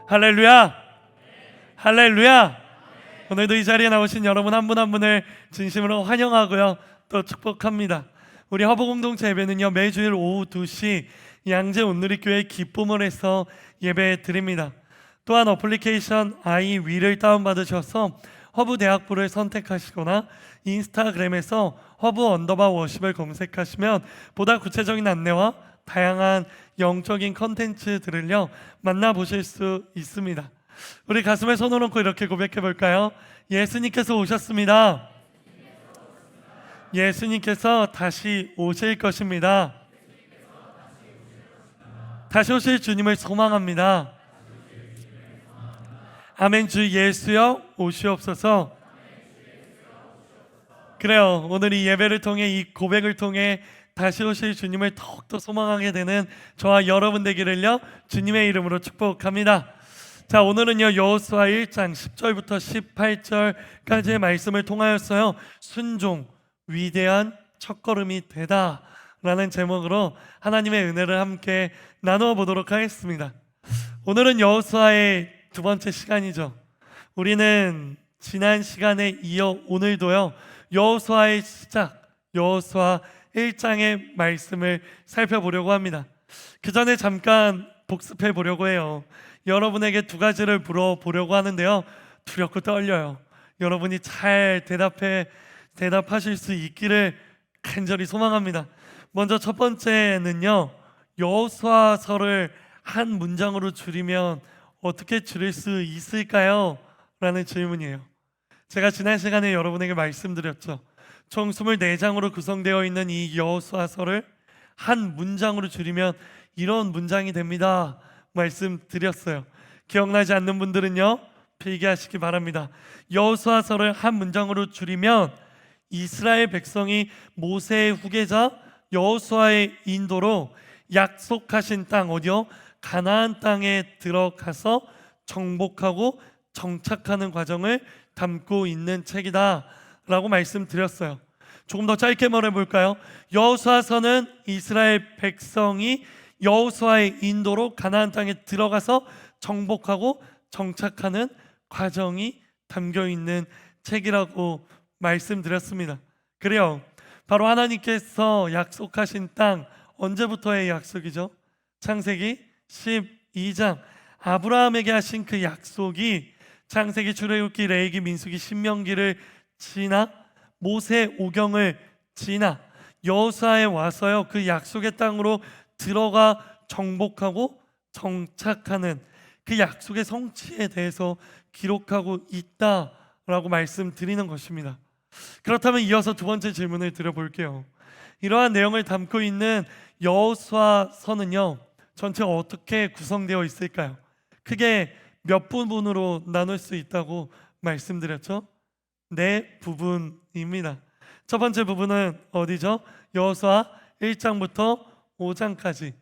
할렐루야! 할렐루야! 오늘도 이 자리에 나오신 여러분 한 분 한 분을 진심으로 환영하고요, 또 축복합니다. 우리 허브 공동체 예배는요, 매주일 오후 2시 양재 온누리교회 기쁨을 해서 예배 드립니다. 또한 어플리케이션 아이위를 다운받으셔서 허브 대학부를 선택하시거나 인스타그램에서 허브_워십을 검색하시면 보다 구체적인 안내와 다양한 영적인 컨텐츠들을요 만나보실 수 있습니다. 우리 가슴에 손을 얹고 이렇게 고백해 볼까요? 예수님께서 오셨습니다. 예수님께서 다시 오실 것입니다. 다시 오실 주님을 소망합니다. 아멘. 주 예수여 오시옵소서. 그래요, 오늘 이 예배를 통해, 이 고백을 통해 다시 오실 주님을 더욱더 소망하게 되는 저와 여러분 되기를요 주님의 이름으로 축복합니다. 자, 오늘은요 여호수아 1장 10절부터 18절까지의 말씀을 통하여서요 순종, 위대한 첫걸음이 되다 라는 제목으로 하나님의 은혜를 함께 나누어 보도록 하겠습니다. 오늘은 여호수아의 두 번째 시간이죠. 우리는 지난 시간에 이어 오늘도요 여호수아의 시작, 여호수아 1장의 말씀을 살펴보려고 합니다. 그 전에 잠깐 복습해 보려고 해요. 여러분에게 두 가지를 물어보려고 하는데요, 두렵고 떨려요. 여러분이 잘 대답하실 수 있기를 간절히 소망합니다. 먼저 첫 번째는요, 여호수아서를 한 문장으로 줄이면 어떻게 줄일 수 있을까요? 라는 질문이에요. 제가 지난 시간에 여러분에게 말씀드렸죠. 총 24장으로 구성되어 있는 이 여호수아서를 한 문장으로 줄이면 이런 문장이 됩니다 말씀드렸어요. 기억나지 않는 분들은요 필기하시기 바랍니다. 여호수아서를 한 문장으로 줄이면 이스라엘 백성이 모세의 후계자 여호수아의 인도로 약속하신 땅, 어디요? 가나안 땅에 들어가서 정복하고 정착하는 과정을 담고 있는 책이다 라고 말씀드렸어요. 조금 더 짧게 말해볼까요? 여호수아서는 이스라엘 백성이 여호수아의 인도로 가나안 땅에 들어가서 정복하고 정착하는 과정이 담겨있는 책이라고 말씀드렸습니다. 그래요, 바로 하나님께서 약속하신 땅, 언제부터의 약속이죠? 창세기 12장 아브라함에게 하신 그 약속이 창세기, 출애굽기, 레위기, 민수기, 신명기를 지나 모세 오경을 지나 여호수아에 와서요 그 약속의 땅으로 들어가 정복하고 정착하는 그 약속의 성취에 대해서 기록하고 있다라고 말씀드리는 것입니다. 그렇다면 이어서 두 번째 질문을 드려볼게요. 이러한 내용을 담고 있는 여호수아서는요 전체 어떻게 구성되어 있을까요? 크게 몇 부분으로 나눌 수 있다고 말씀드렸죠? 네 부분입니다. 첫 번째 부분은 어디죠? 여호수아 1장부터 5장까지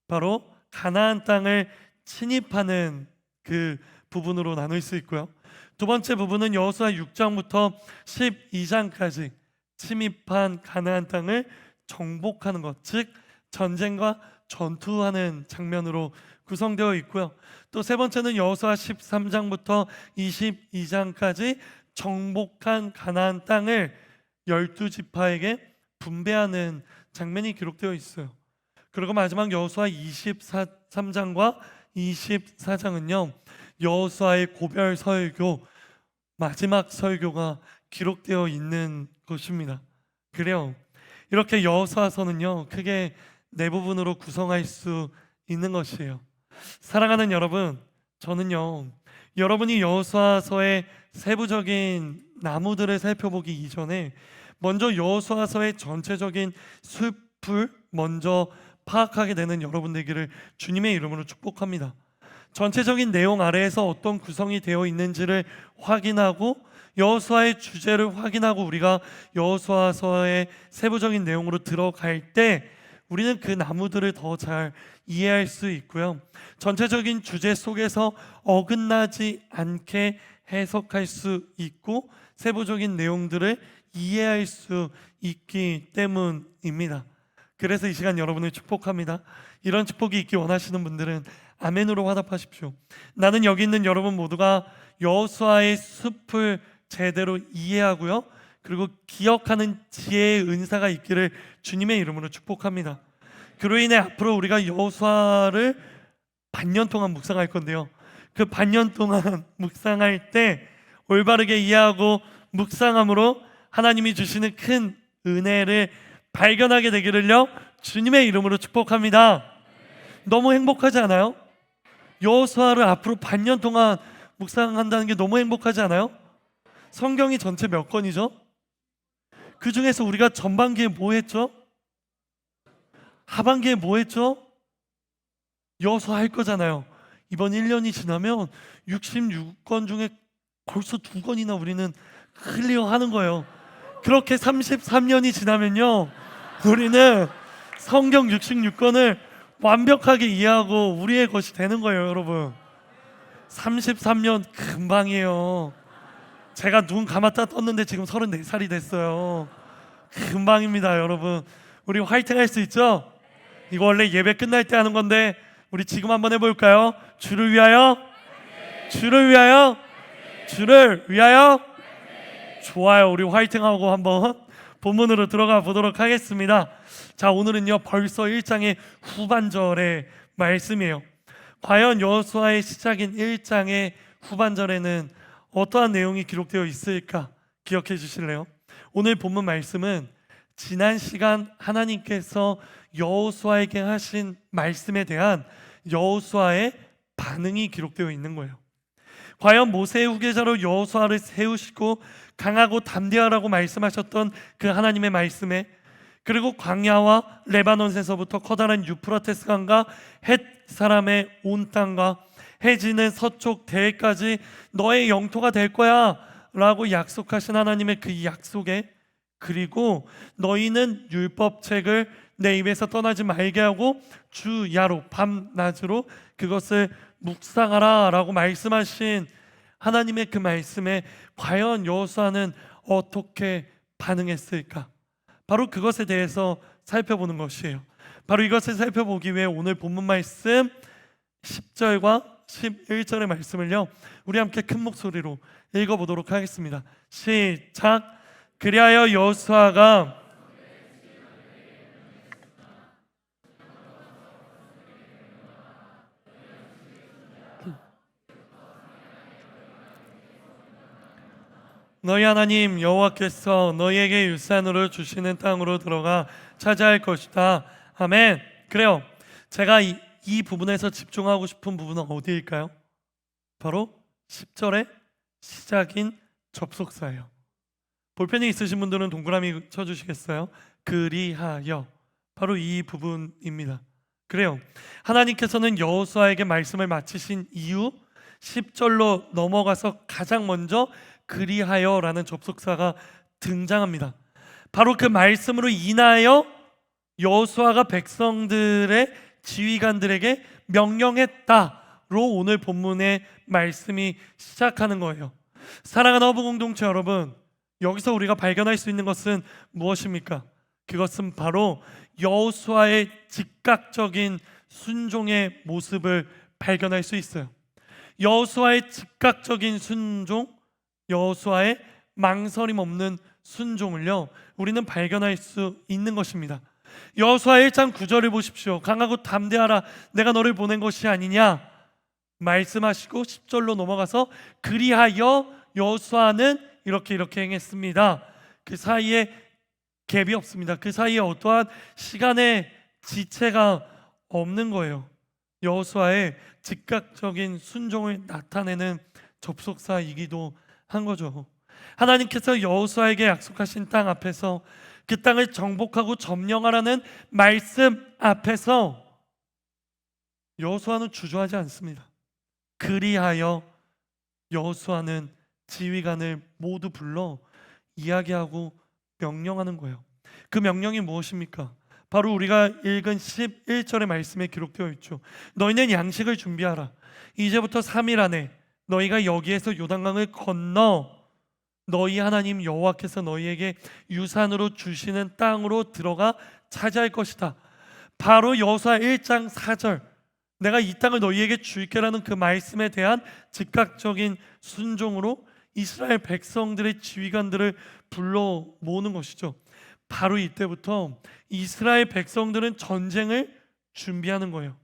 바로 가나안 땅을 침입하는 그 부분으로 나눌 수 있고요. 두 번째 부분은 여호수아 6장부터 12장까지 침입한 가나안 땅을 정복하는 것, 즉 전쟁과 전투하는 장면으로 구성되어 있고요. 또 세 번째는 여호수아 13장부터 22장까지 정복한 가나안 땅을 12지파에게 분배하는 장면이 기록되어 있어요. 그리고 마지막 여호수아 23장과 24장은요 여호수아의 고별 설교, 마지막 설교가 기록되어 있는 것입니다. 그래요, 이렇게 여호수아서는요 크게 네 부분으로 구성할 수 있는 것이에요. 사랑하는 여러분, 저는요 여러분이 여호수아서의 세부적인 나무들을 살펴보기 이전에 먼저 여호수아서의 전체적인 숲을 먼저 파악하게 되는 여러분 되기를 주님의 이름으로 축복합니다. 전체적인 내용 아래에서 어떤 구성이 되어 있는지를 확인하고 여호수아의 주제를 확인하고 우리가 여호수아서의 세부적인 내용으로 들어갈 때 우리는 그 나무들을 더 잘 이해할 수 있고요, 전체적인 주제 속에서 어긋나지 않게 해석할 수 있고 세부적인 내용들을 이해할 수 있기 때문입니다. 그래서 이 시간 여러분을 축복합니다. 이런 축복이 있기 원하시는 분들은 아멘으로 화답하십시오. 나는 여기 있는 여러분 모두가 여호수아의 숲을 제대로 이해하고요, 그리고 기억하는 지혜의 은사가 있기를 주님의 이름으로 축복합니다. 그로 인해 앞으로 우리가 여호수아를 반년 동안 묵상할 건데요, 그 반년 동안 묵상할 때 올바르게 이해하고 묵상함으로 하나님이 주시는 큰 은혜를 발견하게 되기를요 주님의 이름으로 축복합니다. 너무 행복하지 않아요? 여호수아를 앞으로 반년 동안 묵상한다는 게 너무 행복하지 않아요? 성경이 전체 몇 권이죠? 그 중에서 우리가 전반기에 뭐 했죠? 하반기에 뭐 했죠? 여호수아 할 거잖아요. 이번 1년이 지나면 66권 중에 벌써 2권이나 우리는 클리어하는 거예요. 그렇게 33년이 지나면요 우리는 성경 66권을 완벽하게 이해하고 우리의 것이 되는 거예요. 여러분, 33년 금방이에요. 제가 눈 감았다 떴는데 지금 34살이 됐어요. 금방입니다. 여러분, 우리 화이팅 할 수 있죠? 이거 원래 예배 끝날 때 하는 건데 우리 지금 한번 해볼까요? 주를 위하여, 주를 위하여, 주를 위하여. 좋아요. 우리 화이팅하고 한번 본문으로 들어가 보도록 하겠습니다. 자, 오늘은요 벌써 1장의 후반절의 말씀이에요. 과연 여호수아의 시작인 1장의 후반절에는 어떠한 내용이 기록되어 있을까 기억해 주실래요? 오늘 본문 말씀은 지난 시간 하나님께서 여호수아에게 하신 말씀에 대한 여호수아의 반응이 기록되어 있는 거예요. 과연 모세의 후계자로 여호수아를 세우시고 강하고 담대하라고 말씀하셨던 그 하나님의 말씀에, 그리고 광야와 레바논에서부터 커다란 유프라테스 강과 헷 사람의 온 땅과 해지는 서쪽 대해까지 너의 영토가 될 거야 라고 약속하신 하나님의 그 약속에, 그리고 너희는 율법책을 내 입에서 떠나지 말게 하고 주 야로 밤낮으로 그것을 묵상하라 라고 말씀하신 하나님의 그 말씀에 과연 여호수아는 어떻게 반응했을까? 바로 그것에 대해서 살펴보는 것이에요. 바로 이것을 살펴보기 위해 오늘 본문 말씀 10절과 11절의 말씀을요 우리 함께 큰 목소리로 읽어보도록 하겠습니다. 시작. 그리하여 여호수아가 너희 하나님 여호와께서 너희에게 율산으로 주시는 땅으로 들어가 차지할 것이다. 아멘. 그래요. 제가 이 부분에서 집중하고 싶은 부분은 어디일까요? 바로 10절의 시작인 접속사예요. 볼펜이 있으신 분들은 동그라미 쳐주시겠어요? 그리하여. 바로 이 부분입니다. 그래요. 하나님께서는 여호수아에게 말씀을 마치신 이후 10절로 넘어가서 가장 먼저 그리하여라는 접속사가 등장합니다. 바로 그 말씀으로 인하여 여호수아가 백성들의 지휘관들에게 명령했다로 오늘 본문의 말씀이 시작하는 거예요. 사랑하는 허브 공동체 여러분, 여기서 우리가 발견할 수 있는 것은 무엇입니까? 그것은 바로 여호수아의 즉각적인 순종의 모습을 발견할 수 있어요. 여호수아의 즉각적인 순종, 여호수아의 망설임 없는 순종을요 우리는 발견할 수 있는 것입니다. 여호수아 1장 9절을 보십시오. 강하고 담대하라, 내가 너를 보낸 것이 아니냐 말씀하시고 10절로 넘어가서 그리하여 여호수아는 이렇게 행했습니다. 그 사이에 갭이 없습니다. 그 사이에 어떠한 시간의 지체가 없는 거예요. 여호수아의 즉각적인 순종을 나타내는 접속사이기도 한 거죠. 하나님께서 여호수아에게 약속하신 땅 앞에서, 그 땅을 정복하고 점령하라는 말씀 앞에서 여호수아는 주저하지 않습니다. 그리하여 여호수아는 지휘관을 모두 불러 이야기하고 명령하는 거예요. 그 명령이 무엇입니까? 바로 우리가 읽은 11절의 말씀에 기록되어 있죠. 너희는 양식을 준비하라. 이제부터 3일 안에 너희가 여기에서 요단강을 건너 너희 하나님 여호와께서 너희에게 유산으로 주시는 땅으로 들어가 차지할 것이다. 바로 여호수아 1장 4절, 내가 이 땅을 너희에게 줄게라는 그 말씀에 대한 즉각적인 순종으로 이스라엘 백성들의 지휘관들을 불러 모으는 것이죠. 바로 이때부터 이스라엘 백성들은 전쟁을 준비하는 거예요.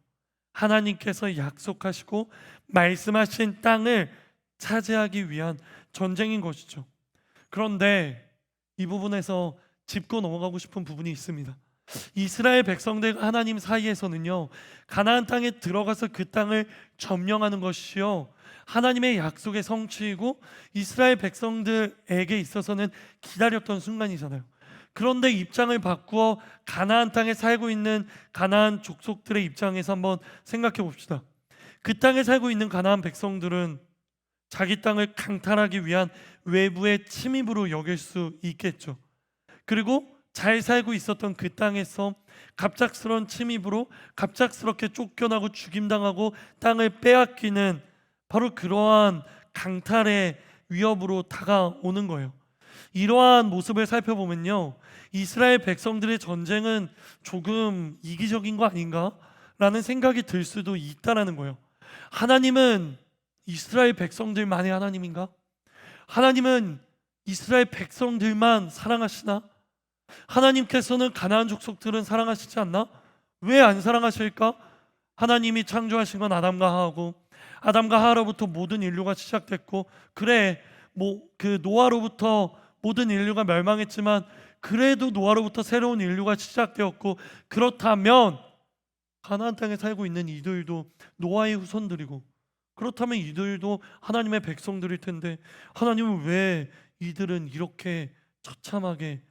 하나님께서 약속하시고 말씀하신 땅을 차지하기 위한 전쟁인 것이죠. 그런데 이 부분에서 짚고 넘어가고 싶은 부분이 있습니다. 이스라엘 백성들과 하나님 사이에서는요, 가나안 땅에 들어가서 그 땅을 점령하는 것이요, 하나님의 약속의 성취이고 이스라엘 백성들에게 있어서는 기다렸던 순간이잖아요. 그런데 입장을 바꾸어 가나안 땅에 살고 있는 가나안 족속들의 입장에서 한번 생각해 봅시다. 그 땅에 살고 있는 가나안 백성들은 자기 땅을 강탈하기 위한 외부의 침입으로 여길 수 있겠죠. 그리고 잘 살고 있었던 그 땅에서 갑작스러운 침입으로 갑작스럽게 쫓겨나고 죽임당하고 땅을 빼앗기는 바로 그러한 강탈의 위협으로 다가오는 거예요. 이러한 모습을 살펴보면요, 이스라엘 백성들의 전쟁은 조금 이기적인 거 아닌가? 라는 생각이 들 수도 있다라는 거예요. 하나님은 이스라엘 백성들만의 하나님인가? 하나님은 이스라엘 백성들만 사랑하시나? 하나님께서는 가나안 족속들은 사랑하시지 않나? 왜 안 사랑하실까? 하나님이 창조하신 건 아담과 하하고 아담과 하하로부터 모든 인류가 시작됐고, 그래 그 노아로부터 모든 인류가 멸망했지만 그래도 노아로부터 새로운 인류가 시작되었고, 그렇다면 가나안 땅에 살고 있는 이들도 노아의 후손들이고, 그렇다면 이들도 하나님의 백성들일 텐데 하나님은 왜 이들은 이렇게 처참하게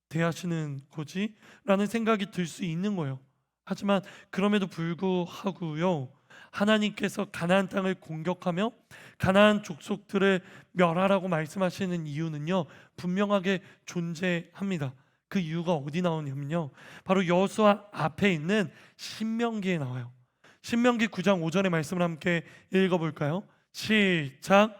대하시는 거지? 라는 생각이 들 수 있는 거예요. 하지만 그럼에도 불구하고요, 하나님께서 가나안 땅을 공격하며 가나안 족속들을 멸하라고 말씀하시는 이유는요, 분명하게 존재합니다. 그 이유가 어디 나오냐면요, 바로 여호수아 앞에 있는 신명기에 나와요. 신명기 9장 5절의 말씀을 함께 읽어볼까요? 시작.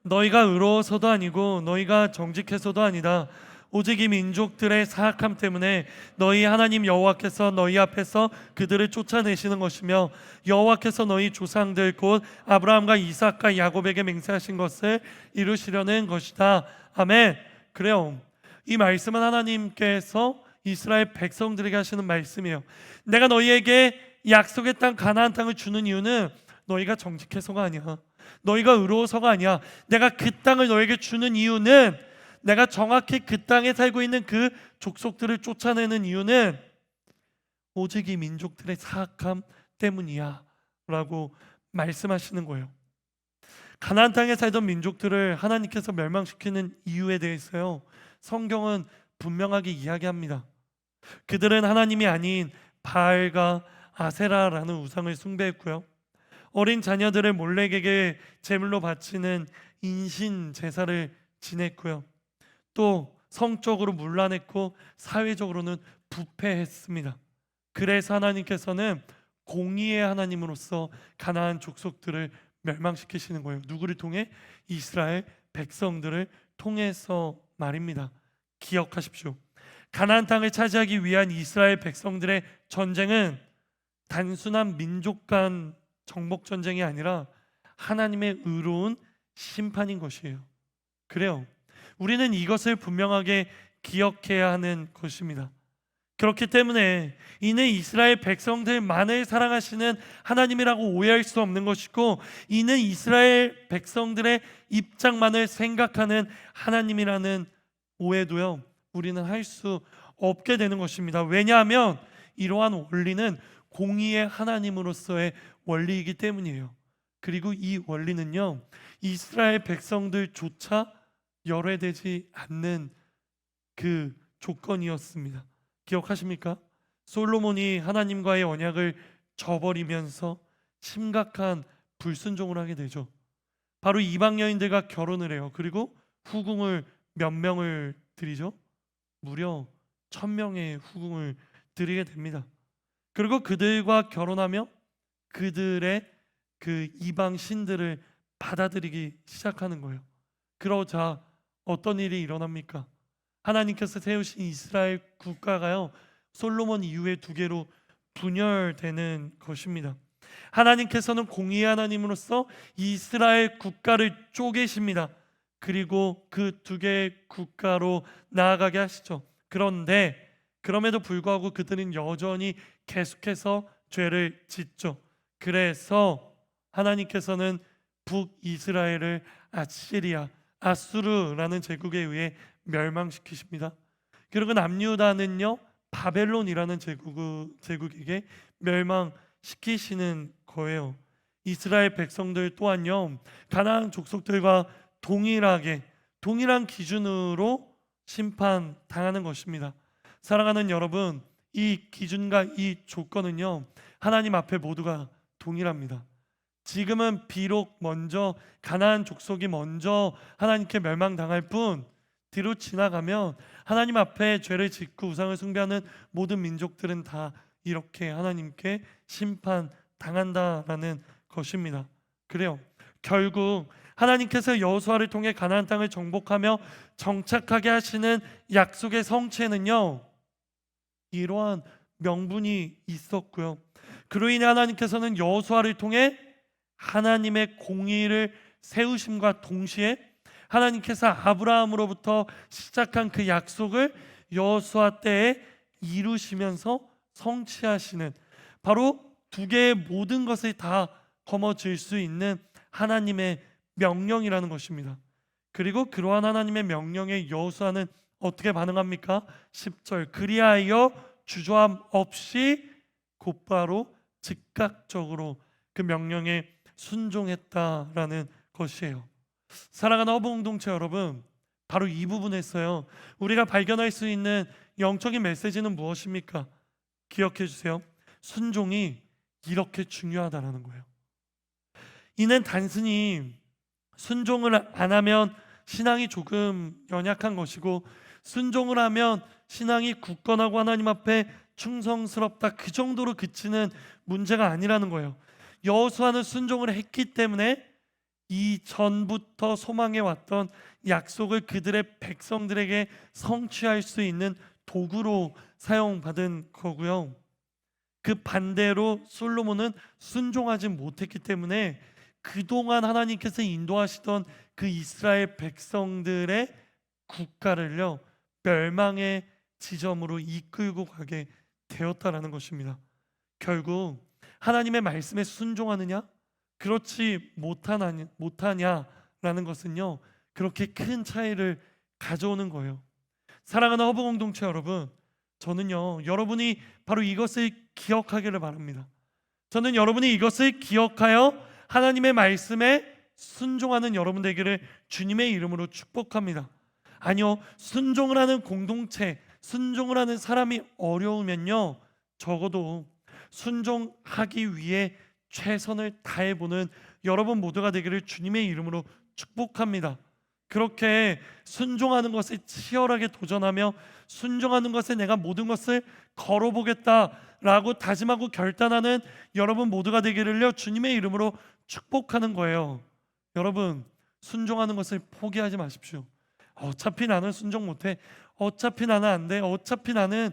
너희가 의로워서도 아니고 너희가 정직해서도 아니다. 오직 이 민족들의 사악함 때문에 너희 하나님 여호와께서 너희 앞에서 그들을 쫓아내시는 것이며, 여호와께서 너희 조상들 곧 아브라함과 이삭과 야곱에게 맹세하신 것을 이루시려는 것이다. 아멘. 그래요, 이 말씀은 하나님께서 이스라엘 백성들에게 하시는 말씀이에요. 내가 너희에게 약속의 땅 가나안 땅을 주는 이유는 너희가 정직해서가 아니야, 너희가 의로워서가 아니야. 내가 그 땅을 너에게 주는 이유는, 내가 정확히 그 땅에 살고 있는 그 족속들을 쫓아내는 이유는 오직 이 민족들의 사악함 때문이야 라고 말씀하시는 거예요. 가나안 땅에 살던 민족들을 하나님께서 멸망시키는 이유에 대해서요, 성경은 분명하게 이야기합니다. 그들은 하나님이 아닌 바알과 아세라라는 우상을 숭배했고요, 어린 자녀들을 몰렉에게 제물로 바치는 인신 제사를 지냈고요, 또 성적으로 문란했고 사회적으로는 부패했습니다. 그래서 하나님께서는 공의의 하나님으로서 가나안 족속들을 멸망시키시는 거예요. 누구를 통해? 이스라엘 백성들을 통해서 말입니다. 기억하십시오. 가나안 땅을 차지하기 위한 이스라엘 백성들의 전쟁은 단순한 민족 간 정복 전쟁이 아니라 하나님의 의로운 심판인 것이에요. 그래요, 우리는 이것을 분명하게 기억해야 하는 것입니다. 그렇기 때문에 이는 이스라엘 백성들만을 사랑하시는 하나님이라고 오해할 수 없는 것이고, 이는 이스라엘 백성들의 입장만을 생각하는 하나님이라는 오해도요, 우리는 할 수 없게 되는 것입니다. 왜냐하면 이러한 원리는 공의의 하나님으로서의 원리이기 때문이에요. 그리고 이 원리는요, 이스라엘 백성들조차 열애되지 않는 그 조건이었습니다. 기억하십니까? 솔로몬이 하나님과의 언약을 저버리면서 심각한 불순종을 하게 되죠. 바로 이방 여인들과 결혼을 해요. 그리고 후궁을 몇 명을 드리죠? 무려 1000명의 후궁을 드리게 됩니다. 그리고 그들과 결혼하며 그들의 그 이방 신들을 받아들이기 시작하는 거예요. 그러자 어떤 일이 일어납니까? 하나님께서 세우신 이스라엘 국가가요, 솔로몬 이후에 두 개로 분열되는 것입니다. 하나님께서는 공의의 하나님으로서 이스라엘 국가를 쪼개십니다. 그리고 그 두 개의 국가로 나아가게 하시죠. 그런데 그럼에도 불구하고 그들은 여전히 계속해서 죄를 짓죠. 그래서 하나님께서는 북이스라엘을 아시리아, 아수르라는 제국에 의해 멸망시키십니다. 그리고 남유다는요 바벨론이라는 제국에게 멸망시키시는 거예요. 이스라엘 백성들 또한요 가나안 족속들과 동일한 기준으로 심판당하는 것입니다. 사랑하는 여러분, 이 기준과 이 조건은요 하나님 앞에 모두가 동일합니다. 지금은 비록 먼저 가나안 족속이 먼저 하나님께 멸망당할 뿐, 뒤로 지나가면 하나님 앞에 죄를 짓고 우상을 숭배하는 모든 민족들은 다 이렇게 하나님께 심판당한다라는 것입니다. 그래요. 결국 하나님께서 여호수아를 통해 가나안 땅을 정복하며 정착하게 하시는 약속의 성취에는요 이러한 명분이 있었고요. 그로 인해 하나님께서는 여호수아를 통해 하나님의 공의를 세우심과 동시에 하나님께서 아브라함으로부터 시작한 그 약속을 여호수아 때에 이루시면서 성취하시는, 바로 두 개의 모든 것을 다 거머쥘 수 있는 하나님의 명령이라는 것입니다. 그리고 그러한 하나님의 명령에 여호수아는 어떻게 반응합니까? 10절, 그리하여 주저함 없이 곧바로 즉각적으로 그 명령에 순종했다라는 것이에요. 사랑하는 허브 공동체 여러분, 바로 이 부분에서요 우리가 발견할 수 있는 영적인 메시지는 무엇입니까? 기억해 주세요. 순종이 이렇게 중요하다는 거예요. 이는 단순히 순종을 안 하면 신앙이 조금 연약한 것이고, 순종을 하면 신앙이 굳건하고 하나님 앞에 충성스럽다, 그 정도로 그치는 문제가 아니라는 거예요. 여호수아는 순종을 했기 때문에 이전부터 소망해 왔던 약속을 그들의 백성들에게 성취할 수 있는 도구로 사용받은 거고요. 그 반대로 솔로몬은 순종하지 못했기 때문에 그동안 하나님께서 인도하시던 그 이스라엘 백성들의 국가를요 멸망의 지점으로 이끌고 가게 되었다라는 것입니다. 결국 하나님의 말씀에 순종하느냐 그렇지 못하냐라는 것은요 그렇게 큰 차이를 가져오는 거예요. 사랑하는 허브 공동체 여러분, 저는요 여러분이 바로 이것을 기억하기를 바랍니다. 저는 여러분이 이것을 기억하여 하나님의 말씀에 순종하는 여러분 되기를 주님의 이름으로 축복합니다. 아니요, 순종을 하는 공동체, 순종을 하는 사람이 어려우면요 적어도 순종하기 위해 최선을 다해보는 여러분 모두가 되기를 주님의 이름으로 축복합니다. 그렇게 순종하는 것에 치열하게 도전하며 순종하는 것에 내가 모든 것을 걸어보겠다라고 다짐하고 결단하는 여러분 모두가 되기를요 주님의 이름으로 축복하는 거예요. 여러분, 순종하는 것을 포기하지 마십시오. 어차피 나는 순종 못해, 어차피 나는 안 돼, 어차피 나는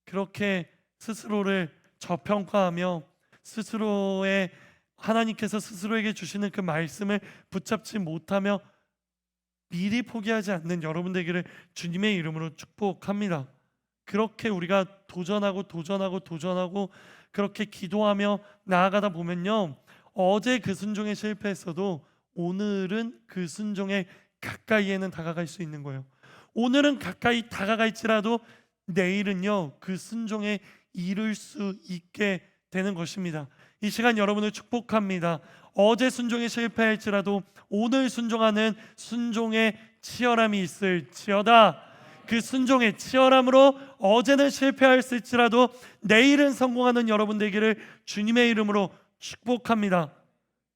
그렇게 스스로를 저평가하며 스스로의 하나님께서 스스로에게 주시는 그 말씀을 붙잡지 못하며 미리 포기하지 않는 여러분 되기를 주님의 이름으로 축복합니다. 그렇게 우리가 도전하고 그렇게 기도하며 나아가다 보면요 어제 그 순종에 실패했어도 오늘은 그 순종에 가까이에는 다가갈 수 있는 거예요. 오늘은 가까이 다가갈지라도 내일은요 그 순종에 이룰 수 있게 되는 것입니다. 이 시간 여러분을 축복합니다. 어제 순종에 실패할지라도 오늘 순종하는 순종의 치열함이 있을지어다. 그 순종의 치열함으로 어제는 실패했을지라도 내일은 성공하는 여러분 되기를 주님의 이름으로 축복합니다.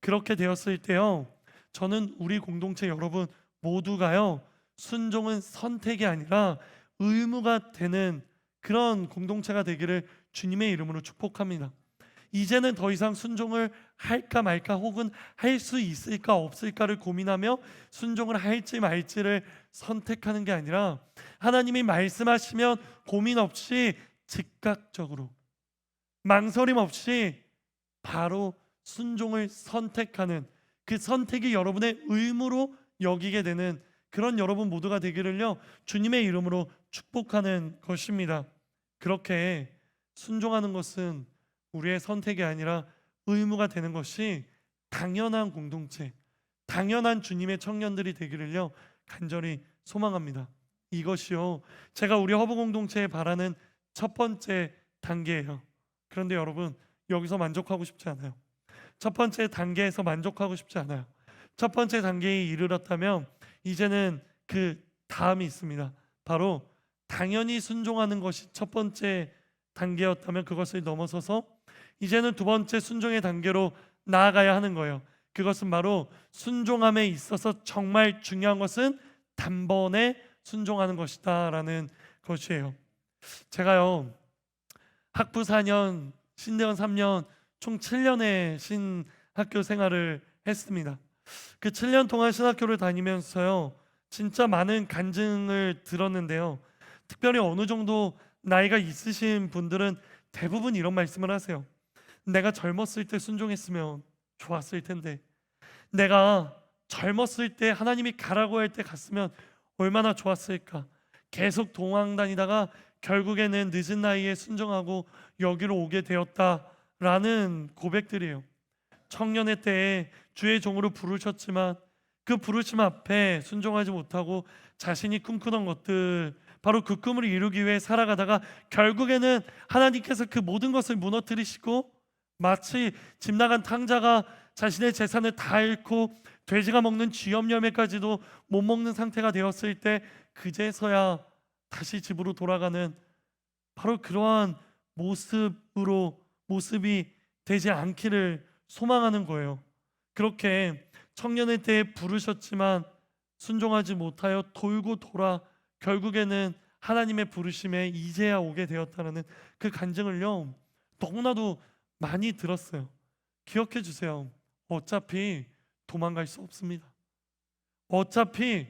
그렇게 되었을 때요 저는 우리 공동체 여러분 모두가요 순종은 선택이 아니라 의무가 되는 그런 공동체가 되기를 주님의 이름으로 축복합니다. 이제는 더 이상 순종을 할까 말까 혹은 할 수 있을까 없을까를 고민하며 순종을 할지 말지를 선택하는 게 아니라 하나님이 말씀하시면 고민 없이 즉각적으로 망설임 없이 바로 순종을 선택하는, 그 선택이 여러분의 의무로 여기게 되는 그런 여러분 모두가 되기를요 주님의 이름으로 축복하는 것입니다. 그렇게 순종하는 것은 우리의 선택이 아니라 의무가 되는 것이 당연한 공동체, 당연한 주님의 청년들이 되기를요 간절히 소망합니다. 이것이요 제가 우리 허브 공동체에 바라는 첫 번째 단계예요. 그런데 여러분, 여기서 만족하고 싶지 않아요. 첫 번째 단계에서 만족하고 싶지 않아요. 첫 번째 단계에 이르렀다면 이제는 그 다음이 있습니다. 바로 당연히 순종하는 것이 첫 번째 단계였다면 그것을 넘어서서 이제는 두 번째 순종의 단계로 나아가야 하는 거예요. 그것은 바로 순종함에 있어서 정말 중요한 것은 단번에 순종하는 것이다 라는 것이에요. 제가요 학부 4년, 신대원 3년, 총 7년의 신학교 생활을 했습니다. 그 7년 동안 신학교를 다니면서요 진짜 많은 간증을 들었는데요, 특별히 어느 정도 나이가 있으신 분들은 대부분 이런 말씀을 하세요. 내가 젊었을 때 순종했으면 좋았을 텐데, 내가 젊었을 때 하나님이 가라고 할 때 갔으면 얼마나 좋았을까. 계속 도망 다니다가 결국에는 늦은 나이에 순종하고 여기로 오게 되었다라는 고백들이에요. 청년의 때에 주의 종으로 부르셨지만 그 부르심 앞에 순종하지 못하고 자신이 꿈꾸던 것들, 바로 그 꿈을 이루기 위해 살아가다가 결국에는 하나님께서 그 모든 것을 무너뜨리시고 마치 집 나간 탕자가 자신의 재산을 다 잃고 돼지가 먹는 쥐염염에까지도 못 먹는 상태가 되었을 때 그제서야 다시 집으로 돌아가는 바로 그러한 모습이 되지 않기를 소망하는 거예요. 그렇게 청년의 때에 부르셨지만 순종하지 못하여 돌고 돌아 결국에는 하나님의 부르심에 이제야 오게 되었다는 그 간증을요 너무나도 많이 들었어요. 기억해 주세요. 어차피 도망갈 수 없습니다. 어차피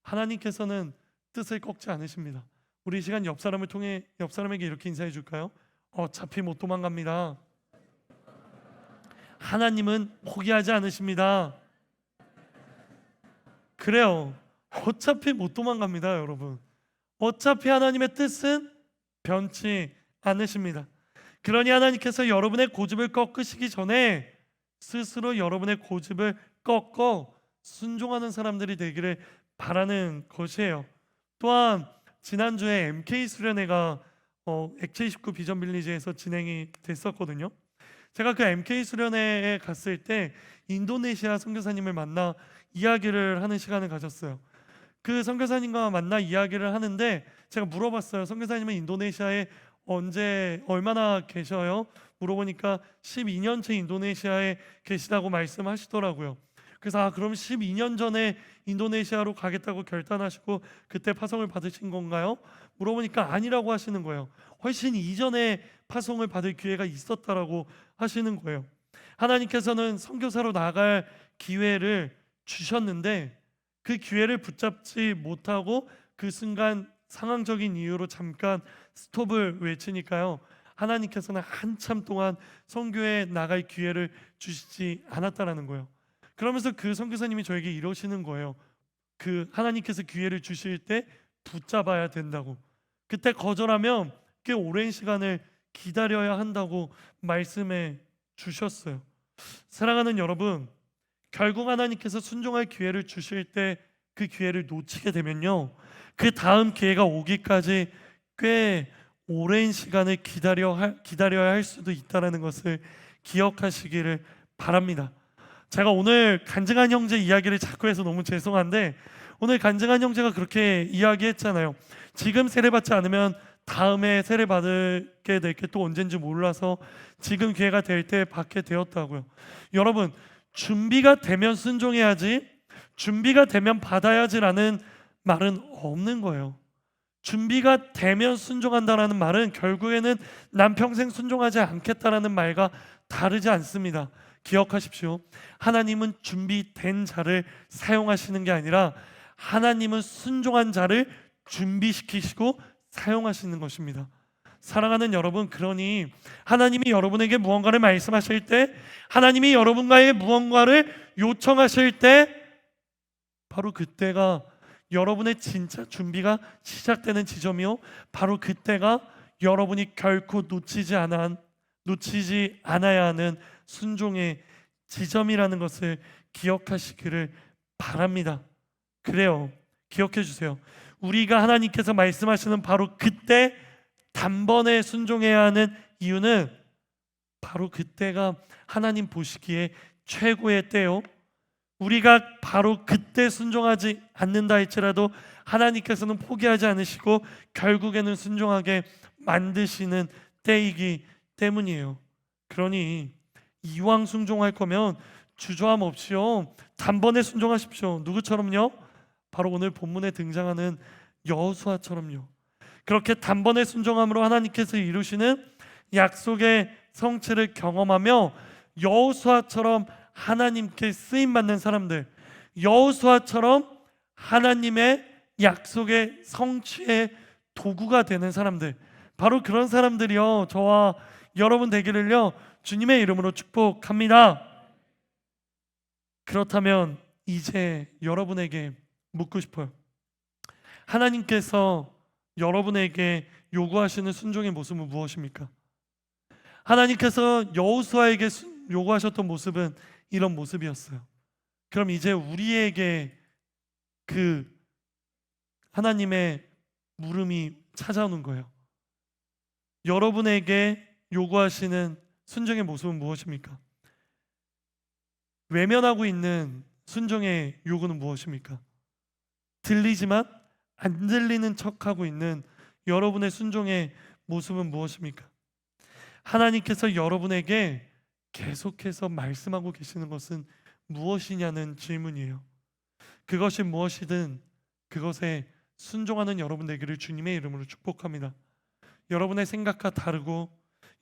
하나님께서는 뜻을 꺾지 않으십니다. 우리 이 시간 옆 사람을 통해 옆 사람에게 이렇게 인사해 줄까요? 어차피 못 도망갑니다. 하나님은 포기하지 않으십니다. 그래요. 어차피 못 도망갑니다, 여러분. 어차피 하나님의 뜻은 변치 않으십니다. 그러니 하나님께서 여러분의 고집을 꺾으시기 전에 스스로 여러분의 고집을 꺾어 순종하는 사람들이 되기를 바라는 것이에요. 또한 지난주에 MK 수련회가 X29 비전 빌리지에서 진행이 됐었거든요. 제가 그 MK 수련회에 갔을 때 인도네시아 선교사님을 만나 이야기를 하는 시간을 가졌어요. 그 선교사님과 만나 이야기를 하는데 제가 물어봤어요. 선교사님은 인도네시아에 얼마나 계셔요? 물어보니까 12년째 인도네시아에 계시다고 말씀하시더라고요. 그래서 그럼 12년 전에 인도네시아로 가겠다고 결단하시고 그때 파송을 받으신 건가요? 물어보니까 아니라고 하시는 거예요. 훨씬 이전에 파송을 받을 기회가 있었다라고 하시는 거예요. 하나님께서는 선교사로 나갈 기회를 주셨는데 그 기회를 붙잡지 못하고 그 순간 상황적인 이유로 잠깐 스톱을 외치니까요, 하나님께서는 한참 동안 선교에 나갈 기회를 주시지 않았다라는 거예요. 그러면서 그 선교사님이 저에게 이러시는 거예요. 그 하나님께서 기회를 주실 때 붙잡아야 된다고, 그때 거절하면 꽤 오랜 시간을 기다려야 한다고 말씀해 주셨어요. 사랑하는 여러분, 결국 하나님께서 순종할 기회를 주실 때 그 기회를 놓치게 되면요, 그 다음 기회가 오기까지 꽤 오랜 시간을 기다려야 할 수도 있다는 것을 기억하시기를 바랍니다. 제가 오늘 간증한 형제 이야기를 자꾸 해서 너무 죄송한데, 오늘 간증한 형제가 그렇게 이야기했잖아요. 지금 세례받지 않으면 다음에 세례받게 될 게 또 언젠지 몰라서 지금 기회가 될 때 받게 되었다고요. 여러분, 준비가 되면 순종해야지, 준비가 되면 받아야지라는 말은 없는 거예요. 준비가 되면 순종한다라는 말은 결국에는 난 평생 순종하지 않겠다라는 말과 다르지 않습니다. 기억하십시오. 하나님은 준비된 자를 사용하시는 게 아니라 하나님은 순종한 자를 준비시키시고 사용하시는 것입니다. 사랑하는 여러분, 그러니 하나님이 여러분에게 무언가를 말씀하실 때, 하나님이 여러분과의 무언가를 요청하실 때, 바로 그때가 여러분의 진짜 준비가 시작되는 지점이요, 바로 그때가 여러분이 결코 놓치지 않아야 하는 순종의 지점이라는 것을 기억하시기를 바랍니다. 그래요, 기억해 주세요. 우리가 하나님께서 말씀하시는 바로 그때 단번에 순종해야 하는 이유는 바로 그때가 하나님 보시기에 최고의 때요, 우리가 바로 그때 순종하지 않는다 할지라도 하나님께서는 포기하지 않으시고 결국에는 순종하게 만드시는 때이기 때문이에요. 그러니 이왕 순종할 거면 주저함 없이요, 단번에 순종하십시오. 누구처럼요? 바로 오늘 본문에 등장하는 여호수아처럼요. 그렇게 단번에 순종함으로 하나님께서 이루시는 약속의 성취를 경험하며 여호수아처럼 하나님께 쓰임받는 사람들, 여호수아처럼 하나님의 약속의 성취의 도구가 되는 사람들, 바로 그런 사람들이요, 저와 여러분 되기를요 주님의 이름으로 축복합니다. 그렇다면 이제 여러분에게 묻고 싶어요. 하나님께서 여러분에게 요구하시는 순종의 모습은 무엇입니까? 하나님께서 여호수아에게 요구하셨던 모습은 이런 모습이었어요. 그럼 이제 우리에게 그 하나님의 물음이 찾아오는 거예요. 여러분에게 요구하시는 순종의 모습은 무엇입니까? 외면하고 있는 순종의 요구는 무엇입니까? 들리지만 안 들리는 척하고 있는 여러분의 순종의 모습은 무엇입니까? 하나님께서 여러분에게 계속해서 말씀하고 계시는 것은 무엇이냐는 질문이에요. 그것이 무엇이든 그것에 순종하는 여러분 되기를 주님의 이름으로 축복합니다. 여러분의 생각과 다르고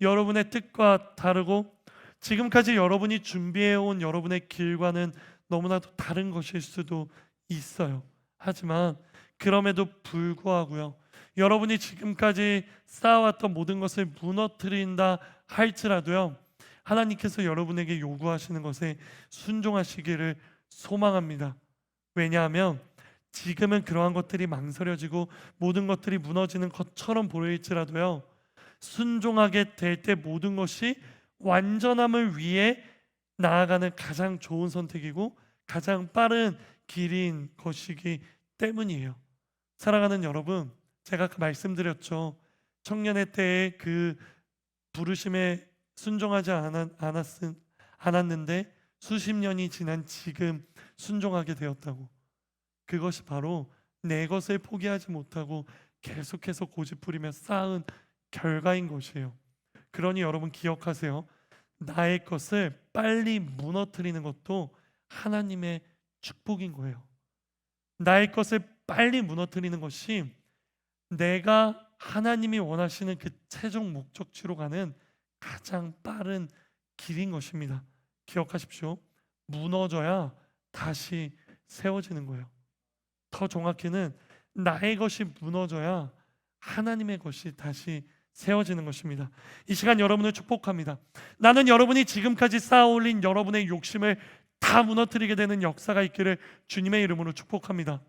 여러분의 뜻과 다르고 지금까지 여러분이 준비해온 여러분의 길과는 너무나도 다른 것일 수도 있어요. 하지만 그럼에도 불구하고요, 여러분이 지금까지 쌓아왔던 모든 것을 무너뜨린다 할지라도요, 하나님께서 여러분에게 요구하시는 것에 순종하시기를 소망합니다. 왜냐하면 지금은 그러한 것들이 망설여지고 모든 것들이 무너지는 것처럼 보일지라도요, 순종하게 될 때 모든 것이 완전함을 위해 나아가는 가장 좋은 선택이고 가장 빠른 길인 것이기 때문이에요. 사랑하는 여러분, 제가 말씀드렸죠. 청년의 때에 그 부르심에 순종하지 않았는데 수십 년이 지난 지금 순종하게 되었다고. 그것이 바로 내 것을 포기하지 못하고 계속해서 고집부리며 쌓은 결과인 것이에요. 그러니 여러분 기억하세요. 나의 것을 빨리 무너뜨리는 것도 하나님의 축복인 거예요. 나의 것을 빨리 무너뜨리는 것이 내가 하나님이 원하시는 그 최종 목적지로 가는 가장 빠른 길인 것입니다. 기억하십시오. 무너져야 다시 세워지는 거예요. 더 정확히는 나의 것이 무너져야 하나님의 것이 다시 세워지는 것입니다. 이 시간 여러분을 축복합니다. 나는 여러분이 지금까지 쌓아올린 여러분의 욕심을 다 무너뜨리게 되는 역사가 있기를 주님의 이름으로 축복합니다.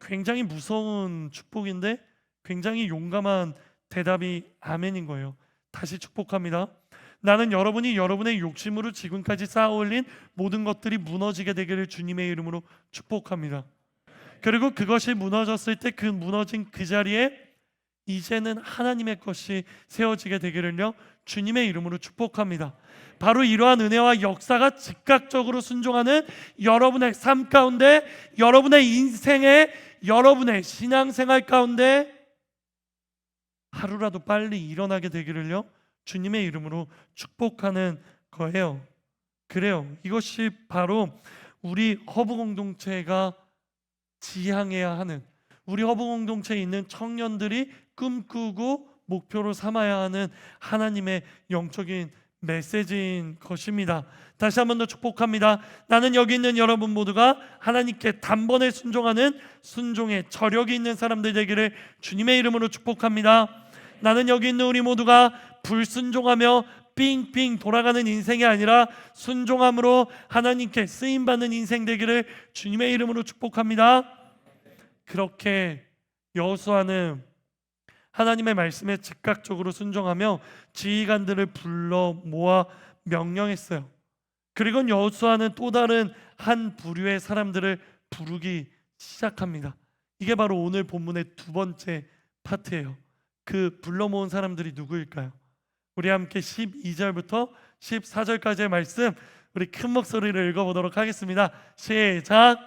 굉장히 무서운 축복인데 굉장히 용감한 대답이 아멘인 거예요. 다시 축복합니다. 나는 여러분이 여러분의 욕심으로 지금까지 쌓아올린 모든 것들이 무너지게 되기를 주님의 이름으로 축복합니다. 그리고 그것이 무너졌을 때 그 무너진 그 자리에 이제는 하나님의 것이 세워지게 되기를요 주님의 이름으로 축복합니다. 바로 이러한 은혜와 역사가 즉각적으로 순종하는 여러분의 삶 가운데, 여러분의 인생에, 여러분의 신앙생활 가운데 하루라도 빨리 일어나게 되기를요 주님의 이름으로 축복하는 거예요. 그래요, 이것이 바로 우리 허브 공동체가 지향해야 하는, 우리 허브 공동체에 있는 청년들이 꿈꾸고 목표로 삼아야 하는 하나님의 영적인 메시지인 것입니다. 다시 한 번 더 축복합니다. 나는 여기 있는 여러분 모두가 하나님께 단번에 순종하는 순종의 저력이 있는 사람들 되기를 주님의 이름으로 축복합니다. 나는 여기 있는 우리 모두가 불순종하며 삥삥 돌아가는 인생이 아니라 순종함으로 하나님께 쓰임받는 인생 되기를 주님의 이름으로 축복합니다. 그렇게 여호수아는 하나님의 말씀에 즉각적으로 순종하며 지휘관들을 불러 모아 명령했어요. 그리고 여호수아는 또 다른 한 부류의 사람들을 부르기 시작합니다. 이게 바로 오늘 본문의 두 번째 파트예요. 그 불러 모은 사람들이 누구일까요? 우리 함께 12절부터 14절까지의 말씀, 우리 큰 목소리를 읽어보도록 하겠습니다. 시작!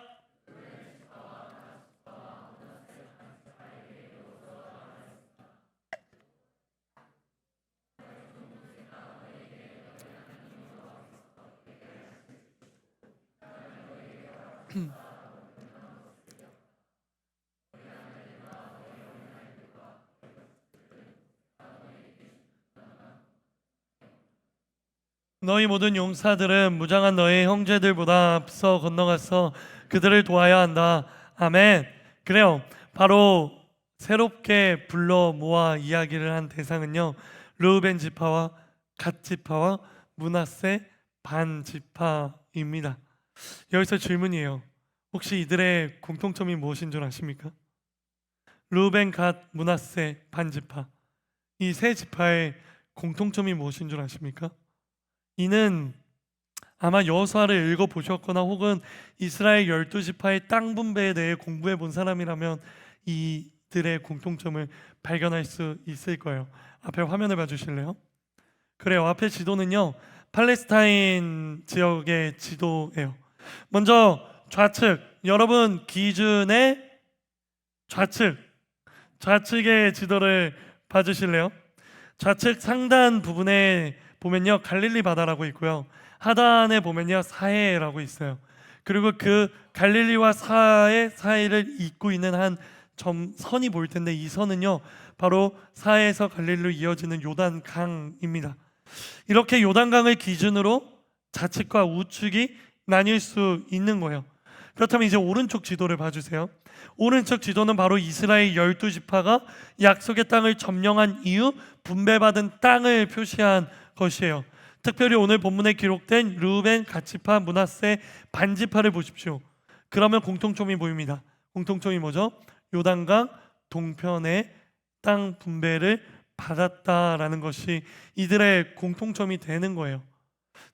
너희 모든 용사들은 무장한 너희 형제들보다 앞서 건너가서 그들을 도와야 한다. 아멘. 그래요. 바로 새롭게 불러 모아 이야기를 한 대상은요, 르우벤 지파와 갓 지파와 므낫세 반 지파입니다. 여기서 질문이에요. 혹시 이들의 공통점이 무엇인 줄 아십니까? 르우벤, 갓, 므낫세 반 지파, 이 세 지파의 공통점이 무엇인 줄 아십니까? 이는 아마 여호수아를 읽어보셨거나 혹은 이스라엘 12지파의 땅 분배에 대해 공부해 본 사람이라면 이들의 공통점을 발견할 수 있을 거예요. 앞에 화면을 봐주실래요? 그래요. 앞에 지도는요, 팔레스타인 지역의 지도예요. 먼저 좌측, 여러분 기준의 좌측의 지도를 봐주실래요? 좌측 상단 부분에 보면요, 갈릴리 바다라고 있고요, 하단에 보면요, 사해라고 있어요. 그리고 그 갈릴리와 사해 사이를 잇고 있는 한 선이 보일 텐데, 이 선은요 바로 사해에서 갈릴리로 이어지는 요단강입니다. 이렇게 요단강을 기준으로 좌측과 우측이 나뉠 수 있는 거예요. 그렇다면 이제 오른쪽 지도를 봐주세요. 오른쪽 지도는 바로 이스라엘 12지파가 약속의 땅을 점령한 이후 분배받은 땅을 표시한 것이에요. 특별히 오늘 본문에 기록된 르우벤, 갓지파, 므낫세 반지파를 보십시오. 그러면 공통점이 보입니다. 공통점이 뭐죠? 요단강 동편의 땅 분배를 받았다라는 것이 이들의 공통점이 되는 거예요.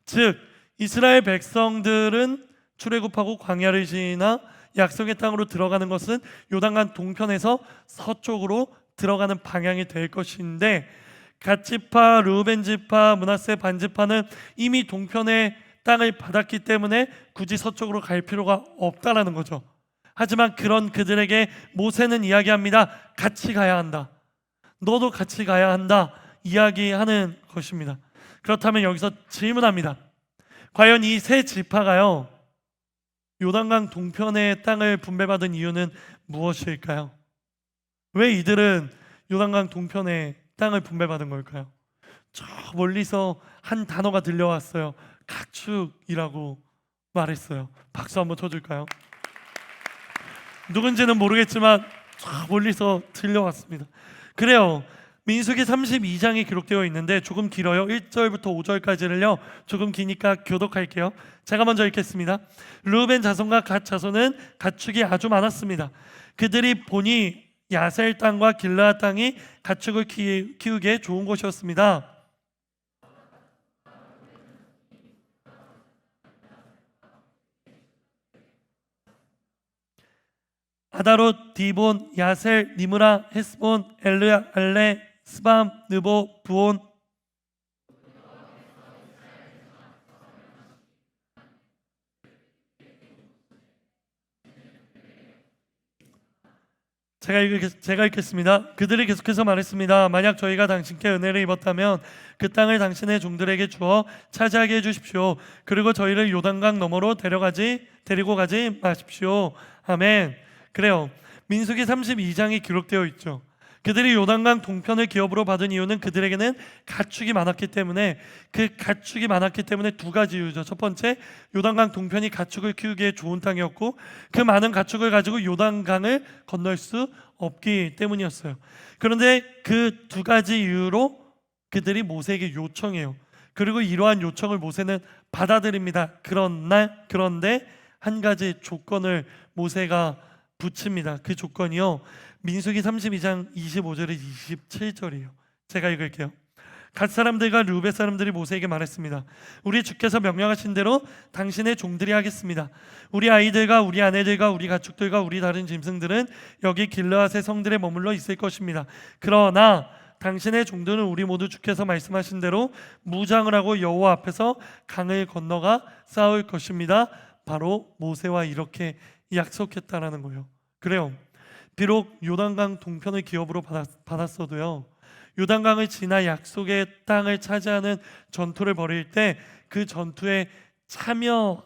즉 이스라엘 백성들은 출애굽하고 광야를 지나 약속의 땅으로 들어가는 것은 요단강 동편에서 서쪽으로 들어가는 방향이 될 것인데, 갓지파, 르우벤지파, 므낫세 반지파는 이미 동편의 땅을 받았기 때문에 굳이 서쪽으로 갈 필요가 없다라는 거죠. 하지만 그런 그들에게 모세는 이야기합니다. 같이 가야 한다. 너도 같이 가야 한다. 이야기하는 것입니다. 그렇다면 여기서 질문합니다. 과연 이 세 지파가요, 요단강 동편의 땅을 분배받은 이유는 무엇일까요? 왜 이들은 요단강 동편의 땅을 분배받은 걸까요? 저 멀리서 한 단어가 들려왔어요. 가축이라고 말했어요. 박수 한번 쳐줄까요? 누군지는 모르겠지만 저 멀리서 들려왔습니다. 그래요. 민수기 32장이 기록되어 있는데 조금 길어요. 1절부터 5절까지를요 조금 기니까 교독할게요. 제가 먼저 읽겠습니다. 르우벤 자손과 갓 자손은 가축이 아주 많았습니다. 그들이 보니 야셀 땅과 길르앗 땅이 가축을 키우기에 좋은 곳이었습니다. 아다롯, 디본, 야셀, 니므라, 헤스본, 엘레, 스밤, 느보, 부온. 제가 읽겠습니다. 그들이 계속해서 말했습니다. 만약 저희가 당신께 은혜를 입었다면 그 땅을 당신의 종들에게 주어 차지하게 해주십시오. 그리고 저희를 요단강 너머로 데리고 가지 마십시오. 아멘. 그래요. 민수기 32장이 기록되어 있죠. 그들이 요단강 동편을 기업으로 받은 이유는 그들에게는 가축이 많았기 때문에, 그 가축이 많았기 때문에 두 가지 이유죠. 첫 번째, 요단강 동편이 가축을 키우기에 좋은 땅이었고, 그 많은 가축을 가지고 요단강을 건널 수 없기 때문이었어요. 그런데 그 두 가지 이유로 그들이 모세에게 요청해요. 그리고 이러한 요청을 모세는 받아들입니다. 그런데 한 가지 조건을 모세가 붙입니다. 그 조건이요, 민수기 32장 25절에 27절이에요. 제가 읽을게요. 갓 사람들과 르우벤 사람들이 모세에게 말했습니다. 우리 주께서 명령하신 대로 당신의 종들이 하겠습니다. 우리 아이들과 우리 아내들과 우리 가축들과 우리 다른 짐승들은 여기 길르앗의 성들에 머물러 있을 것입니다. 그러나 당신의 종들은 우리 모두 주께서 말씀하신 대로 무장을 하고 여호와 앞에서 강을 건너가 싸울 것입니다. 바로 모세와 이렇게 약속했다라는 거예요. 그래요. 비록 요단강 동편을 기업으로 받았어도요, 요단강을 지나 약속의 땅을 차지하는 전투를 벌일 때 그 전투에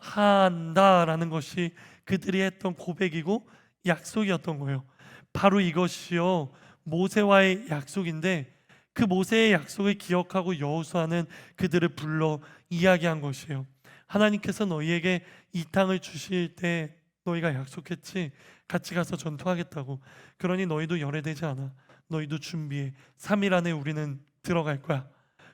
참여한다라는 것이 그들이 했던 고백이고 약속이었던 거예요. 바로 이것이요, 모세와의 약속인데, 그 모세의 약속을 기억하고 여호수아는 그들을 불러 이야기한 것이에요. 하나님께서 너희에게 이 땅을 주실 때 너희가 약속했지, 같이 가서 전투하겠다고. 그러니 너희도 열애되지 않아. 너희도 준비해. 3일 안에 우리는 들어갈 거야.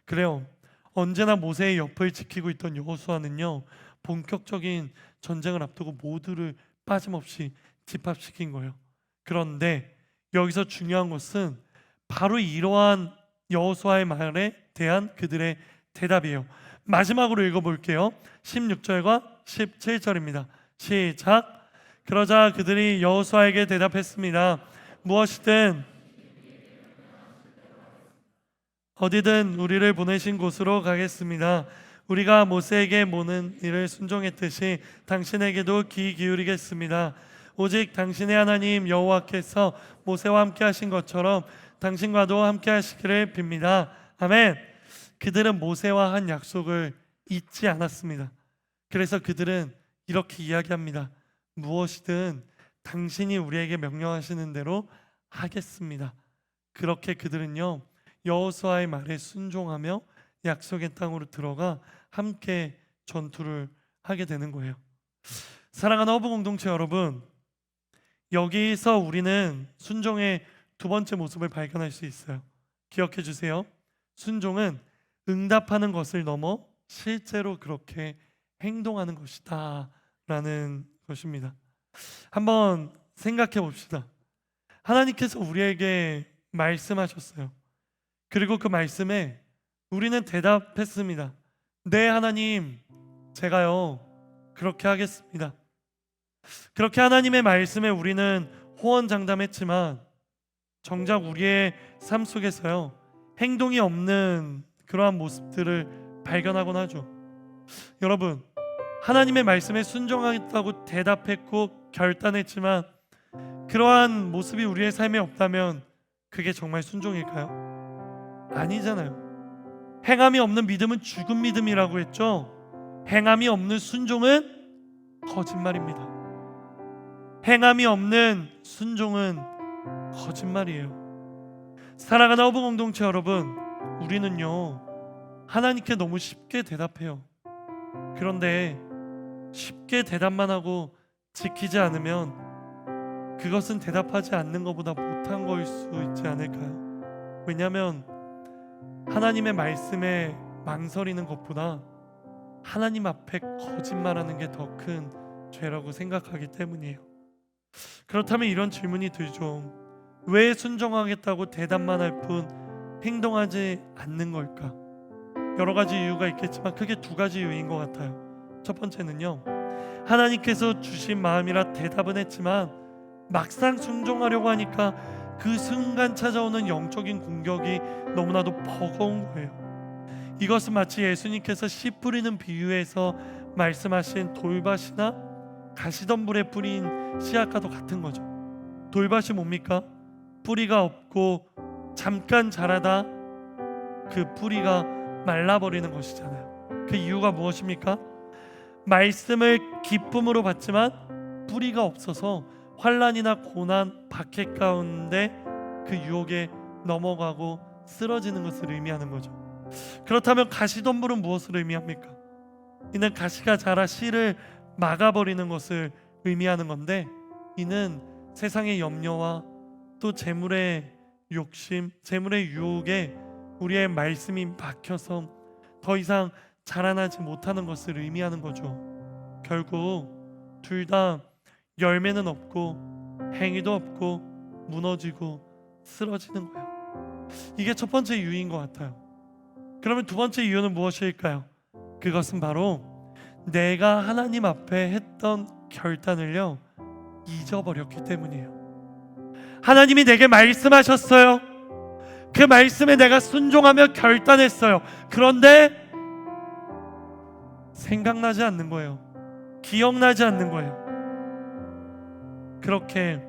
그래요. 언제나 모세의 옆을 지키고 있던 여호수아는요, 본격적인 전쟁을 앞두고 모두를 빠짐없이 집합시킨 거예요. 그런데 여기서 중요한 것은 바로 이러한 여호수아의 말에 대한 그들의 대답이에요. 마지막으로 읽어볼게요. 16절과 17절입니다. 시작. 그러자 그들이 여호수아에게 대답했습니다. 무엇이든 어디든 우리를 보내신 곳으로 가겠습니다. 우리가 모세에게 모는 일을 순종했듯이 당신에게도 귀 기울이겠습니다. 오직 당신의 하나님 여호와께서 모세와 함께 하신 것처럼 당신과도 함께 하시기를 빕니다. 아멘. 그들은 모세와 한 약속을 잊지 않았습니다. 그래서 그들은 이렇게 이야기합니다. 무엇이든 당신이 우리에게 명령하시는 대로 하겠습니다. 그렇게 그들은요, 여호수아의 말에 순종하며 약속의 땅으로 들어가 함께 전투를 하게 되는 거예요. 사랑하는 허브 공동체 여러분, 여기서 우리는 순종의 두 번째 모습을 발견할 수 있어요. 기억해 주세요. 순종은 응답하는 것을 넘어 실제로 그렇게 행동하는 것이다 라는 것입니다. 한번 생각해 봅시다. 하나님께서 우리에게 말씀하셨어요. 그리고 그 말씀에 우리는 대답했습니다. 네 하나님, 제가요 그렇게 하겠습니다. 그렇게 하나님의 말씀에 우리는 호언장담했지만 정작 우리의 삶 속에서요, 행동이 없는 그러한 모습들을 발견하곤 하죠. 여러분, 하나님의 말씀에 순종하겠다고 대답했고 결단했지만 그러한 모습이 우리의 삶에 없다면 그게 정말 순종일까요? 아니잖아요. 행함이 없는 믿음은 죽은 믿음이라고 했죠. 행함이 없는 순종은 거짓말입니다. 행함이 없는 순종은 거짓말이에요. 사랑하는 허브 공동체 여러분, 우리는요 하나님께 너무 쉽게 대답해요. 그런데 쉽게 대답만 하고 지키지 않으면 그것은 대답하지 않는 것보다 못한 거일 수 있지 않을까요? 왜냐하면 하나님의 말씀에 망설이는 것보다 하나님 앞에 거짓말하는 게 더 큰 죄라고 생각하기 때문이에요. 그렇다면 이런 질문이 들죠. 왜 순종하겠다고 대답만 할 뿐 행동하지 않는 걸까? 여러 가지 이유가 있겠지만 크게 두 가지 이유인 것 같아요. 첫 번째는요, 하나님께서 주신 마음이라 대답은 했지만 막상 순종하려고 하니까 그 순간 찾아오는 영적인 공격이 너무나도 버거운 거예요. 이것은 마치 예수님께서 씨 뿌리는 비유에서 말씀하신 돌밭이나 가시덤불에 뿌린 씨앗과도 같은 거죠. 돌밭이 뭡니까? 뿌리가 없고 잠깐 자라다 그 뿌리가 말라버리는 것이잖아요. 그 이유가 무엇입니까? 말씀을 기쁨으로 받지만 뿌리가 없어서 환난이나 고난, 박해 가운데 그 유혹에 넘어가고 쓰러지는 것을 의미하는 거죠. 그렇다면 가시덤불은 무엇을 의미합니까? 이는 가시가 자라 씨를 막아버리는 것을 의미하는 건데, 이는 세상의 염려와 또 재물의 욕심, 재물의 유혹에 우리의 말씀이 막혀서 더 이상 자라나지 못하는 것을 의미하는 거죠. 결국 둘 다 열매는 없고 행위도 없고 무너지고 쓰러지는 거예요. 이게 첫 번째 이유인 것 같아요. 그러면 두 번째 이유는 무엇일까요? 그것은 바로 내가 하나님 앞에 했던 결단을요 잊어버렸기 때문이에요. 하나님이 내게 말씀하셨어요. 그 말씀에 내가 순종하며 결단했어요. 그런데 생각나지 않는 거예요. 기억나지 않는 거예요. 그렇게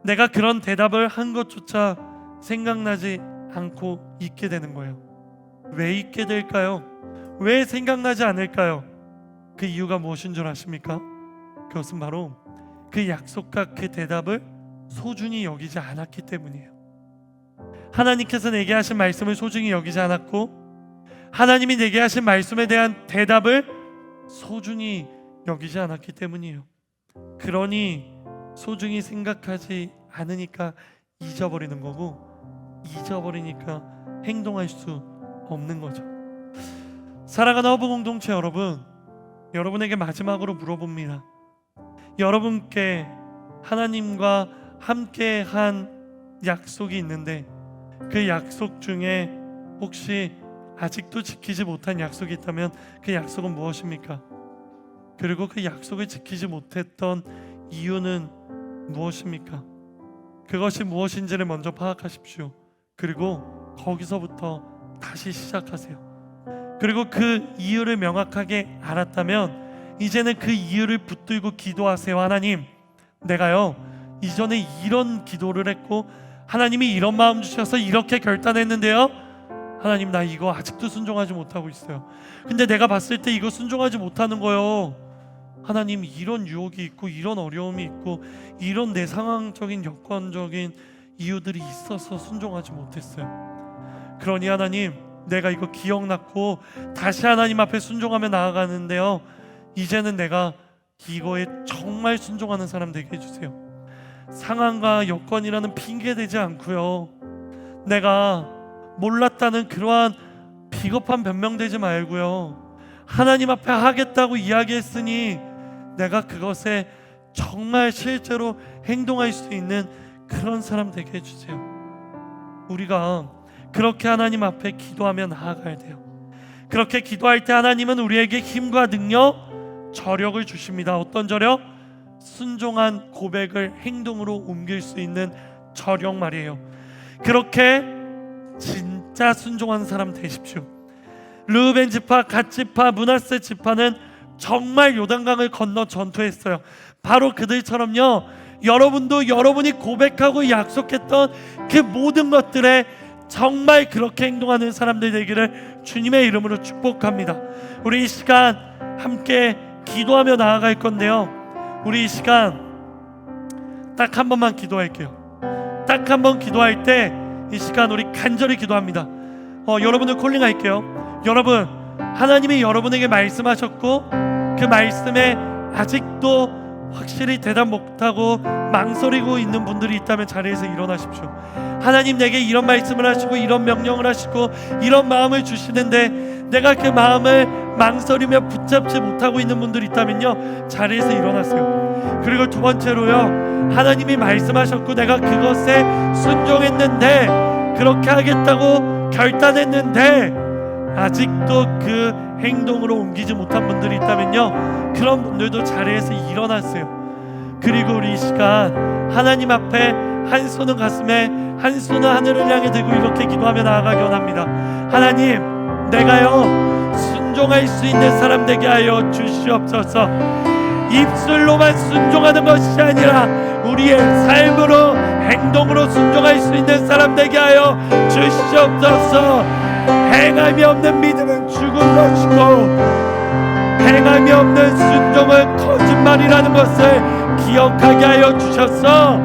내가 그런 대답을 한 것조차 생각나지 않고 있게 되는 거예요. 왜 있게 될까요? 왜 생각나지 않을까요? 그 이유가 무엇인 줄 아십니까? 그것은 바로 그 약속과 그 대답을 소중히 여기지 않았기 때문이에요. 하나님께서 내게 하신 말씀을 소중히 여기지 않았고, 하나님이 내게 하신 말씀에 대한 대답을 소중히 여기지 않았기 때문이에요. 그러니 소중히 생각하지 않으니까 잊어버리는 거고, 잊어버리니까 행동할 수 없는 거죠. 사랑하는 허브 공동체 여러분, 여러분에게 마지막으로 물어봅니다. 여러분께 하나님과 함께 한 약속이 있는데, 그 약속 중에 혹시 아직도 지키지 못한 약속이 있다면 그 약속은 무엇입니까? 그리고 그 약속을 지키지 못했던 이유는 무엇입니까? 그것이 무엇인지를 먼저 파악하십시오. 그리고 거기서부터 다시 시작하세요. 그리고 그 이유를 명확하게 알았다면 이제는 그 이유를 붙들고 기도하세요. 하나님, 내가요 이전에 이런 기도를 했고 하나님이 이런 마음 주셔서 이렇게 결단했는데요, 하나님 나 이거 아직도 순종하지 못하고 있어요. 근데 내가 봤을 때 이거 순종하지 못하는 거요, 하나님 이런 유혹이 있고 이런 어려움이 있고 이런 내 상황적인 여건적인 이유들이 있어서 순종하지 못했어요. 그러니 하나님, 내가 이거 기억났고 다시 하나님 앞에 순종하며 나아가는데요, 이제는 내가 이거에 정말 순종하는 사람 되게 해주세요. 상황과 여건이라는 핑계 대지 않고요, 내가 몰랐다는 그러한 비겁한 변명되지 말고요, 하나님 앞에 하겠다고 이야기했으니 내가 그것에 정말 실제로 행동할 수 있는 그런 사람 되게 해주세요. 우리가 그렇게 하나님 앞에 기도하며 나아가야 돼요. 그렇게 기도할 때 하나님은 우리에게 힘과 능력, 저력을 주십니다. 어떤 저력? 순종한 고백을 행동으로 옮길 수 있는 저력 말이에요. 그렇게 진짜 순종하는 사람 되십시오. 르우벤 지파, 갓 지파, 므낫세 지파는 정말 요단강을 건너 전투했어요. 바로 그들처럼요, 여러분도 여러분이 고백하고 약속했던 그 모든 것들에 정말 그렇게 행동하는 사람들 되기를 주님의 이름으로 축복합니다. 우리 이 시간 함께 기도하며 나아갈 건데요, 우리 이 시간 딱 한 번만 기도할게요. 딱 한 번 기도할 때 이 시간 우리 간절히 기도합니다. 여러분들 콜링할게요. 여러분, 하나님이 여러분에게 말씀하셨고 그 말씀에 아직도 확실히 대답 못하고 망설이고 있는 분들이 있다면 자리에서 일어나십시오. 하나님 내게 이런 말씀을 하시고 이런 명령을 하시고 이런 마음을 주시는데 내가 그 마음을 망설이며 붙잡지 못하고 있는 분들이 있다면요, 자리에서 일어나세요. 그리고 두 번째로요, 하나님이 말씀하셨고 내가 그것에 순종했는데, 그렇게 하겠다고 결단했는데 아직도 그 행동으로 옮기지 못한 분들이 있다면요, 그런 분들도 자리에서 일어나세요. 그리고 우리 이 시간 하나님 앞에 한 손은 가슴에 한 손은 하늘을 향해 들고 이렇게 기도하며 나아가기 원합니다. 하나님, 내가요 순종할 수 있는 사람 되게 하여 주시옵소서. 입술로만 순종하는 것이 아니라 우리의 삶으로, 행동으로 순종할 수 있는 사람 되게 하여 주시옵소서. 행함이 없는 믿음은 죽은 것이고 행함이 없는 순종은 거짓말이라는 것을 기억하게 하여 주셔서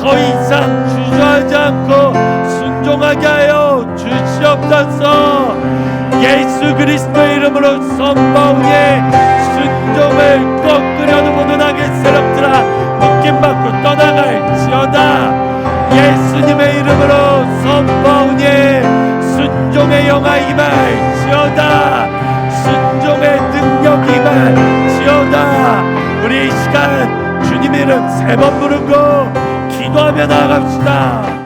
더 이상 주저하지 않고 순종하게 하여 주시옵소서. 예수 그리스도의 이름으로 선포하오니 순종을 꺾으려는 모든 악의 세력들아 묶임받고 떠나갈지어다. 예수님의 이름으로 선포하오니 순종의 영화 임할지어다. 순종의 능력이 임할지어다. 우리 이 시간 주님의 이름 3번 부르고 기도하며 나아갑시다.